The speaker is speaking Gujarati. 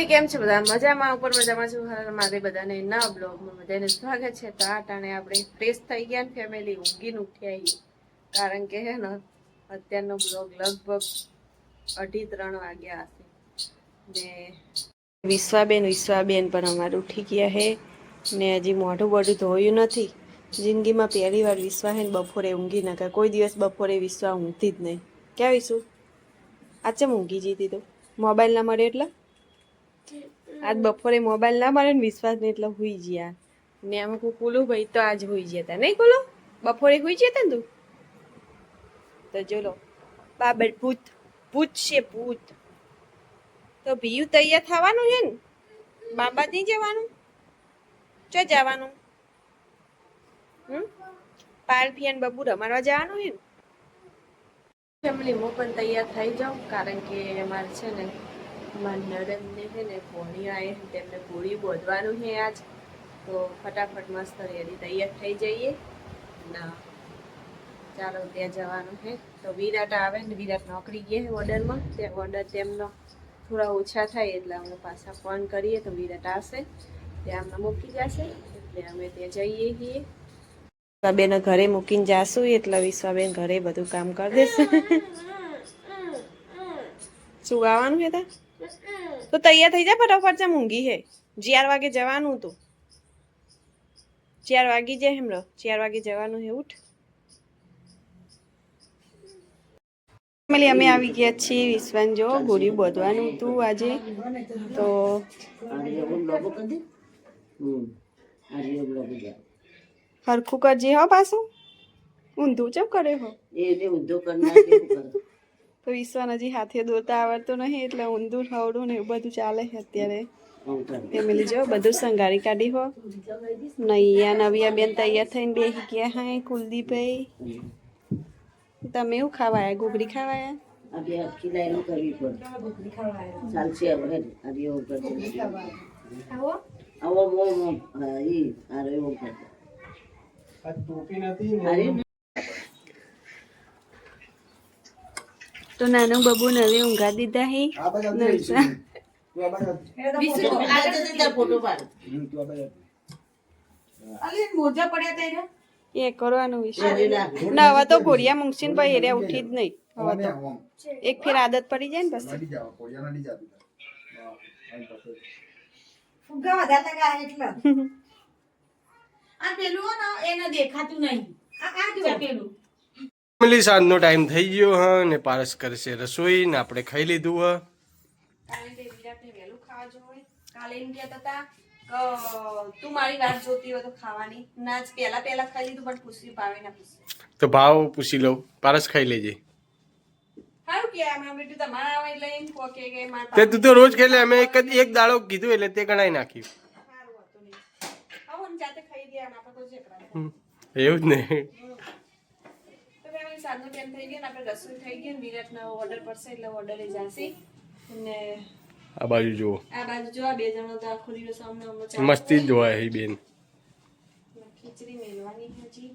કેમ છે બધા મજામાં ઉપર મજામાં છું મારે બધાને ના બ્લોગમાં બધાને સ્વાગત છે તો આ ટાણે આપણે ફ્રેશ થઈ ગયા ને ફેમિલી ઊંઘીને ઉઠ્યા કારણ કે હે ને અત્યારનો બ્લોગ લગભગ 2:30 વાગ્યા હશે ને વિશ્વાબેન પણ અમારું ઉઠી ગયા હે ને હજી મોઢું બોઢું ધોયું નથી જિંદગીમાં પહેલી વાર વિશ્વા હે ને બપોરે ઊંઘી નાખે કોઈ દિવસ બપોરે વિશ્વા ઊંઘતી જ નહીં ક્યાં વિશ્વ આ ચમ ઊંઘી જતી તો મોબાઈલ ના મળે એટલે આજ બપોરે મોબાઈલ ના મળે ને વિશ્વાસ ને એટલે હુઈ ગયા ને અમે કુલું ભાઈ તો આજ હુઈ ગયા હતા નહીં કુલો બપોરે હુઈ ગયા ને તું તો જોલો બાબર ભૂત છે ભૂત તો ભીયું તૈયાર થવાનું છે ને બાબા નહીં જવાનું ચો જવાનું પાલફિયાન બબુ રમાડવા જવાનું છે ને ફેમિલી હું પણ તૈયાર થઈ જાઉં કારણ કે અમારે છે ને મારા નરમને છે ને ઘોડી આવે તેમને ઘોડી બોધવાનું છે આજ તો ફટાફટ મસ્ત રેડી તૈયાર થઈ જઈએ ના ચાલો ત્યાં જવાનું છે તો વિરાટ આવે ને વિરાટ નોકરી ગયા ઓર્ડરમાં ત્યાં ઓર્ડર તેમનો થોડા ઓછા થાય એટલે અમે પાછા ફોન કરીએ તો વિરાટ આવશે ત્યાં અમને મૂકી જશે એટલે અમે ત્યાં જઈએ છીએ વિશ્વાબેન ઘરે મૂકીને જાશું એટલે વિશ્વાબેન ઘરે બધું કામ કરી દેશે શું ગાવાનું છે તા તો તૈયાર થઈ જા ફટાફટ છે મૂંગી હે 4 વાગે જવાનું હતું 4 વાગી જાય હેમરો 4 વાગે જવાનું હે ઉઠ ફેમિલી અમે આવી ગયા છીએ વિશ્વાન જો ઘોડી બોધવાનું હતું આજે તો હરખું કરજે હો પાછું ઊંધું ચમ કરે હો તો વિશ્વાન હજી હાથે દોરતા આવડતું નહીં એટલે ઊંધું હવડું ને એવું બધું ચાલે છે અત્યારે ફેમિલી જો બધું સંગાળી કાઢી હો નૈયા નવિયા બેન તૈયાર થઈને બેસી ગયા હા કુલદીપભાઈ તમે એવું ખાવાયા ઘૂઘરી ખાવાયા તો નાનું બબુ નવે ઊંઘા દીધા હે એ કરવાનું વિશે ના હવે તો ઘોડિયા મૂકશે ને ભાઈ એરિયા ઉઠી જ નહીં હવે તો એક ફેર આદત પડી જાય ને ફેમિલી સાંજનો ટાઈમ થઈ ગયો હા ને પારસ કરશે રસોઈ ને આપણે ખાઈ લીધું હા કાલે એમ કહેતા હતા તું મારી વાત જોતી હોય તો ખાવાની ના જ પહેલા ખાઈ લીધું પણ પૂછી ભાવે ના પૂછી તો ભાવ પૂછી લઉં પારસ ખાઈ લેજે સારું કે અમે બેટું તમારા આવે એટલે એમ કહો કે મારા તે તું તો રોજ ખાઈ લે અમે એક દાડો કીધું એટલે તે ગણાઈ નાખ્યું સારું હતું નહીં આવો ને જાતે ખાઈ ગયા આપણે કોઈ જેકરા એવું જ ને તો ફેમિલી સાંજનો ટાઈમ થઈ ગયો ને આપણે રસોઈ થઈ ગઈ ને વિરાટનો ઓર્ડર પડશે એટલે ઓર્ડર એ જશે અને આ બાજુ જુઓ આ બાજુ જો આ બે જણો તો આખો દિવસ અમને મસ્તી જ જોવાય બેન ખીચડી મેલવાની હજી